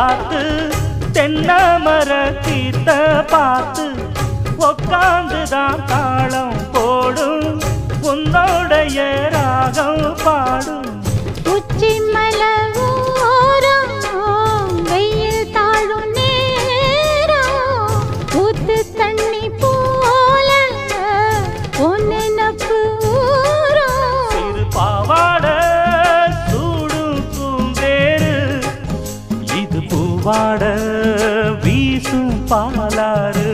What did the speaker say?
காத்து தென்னமர கீத்த பார்த்து உக்காந்துதான் தாளம் போடும் உன்னோடைய ராகம் பாடும் உச்சி மலவோரம் வெயில் தாழும் நேரம் ஊத்து தண்ணி போல ஒன்னப்பு ஊரம் சிறு பாவாட சூடும் பூந்தேரு இது பூவாட வீசும் பாலாறு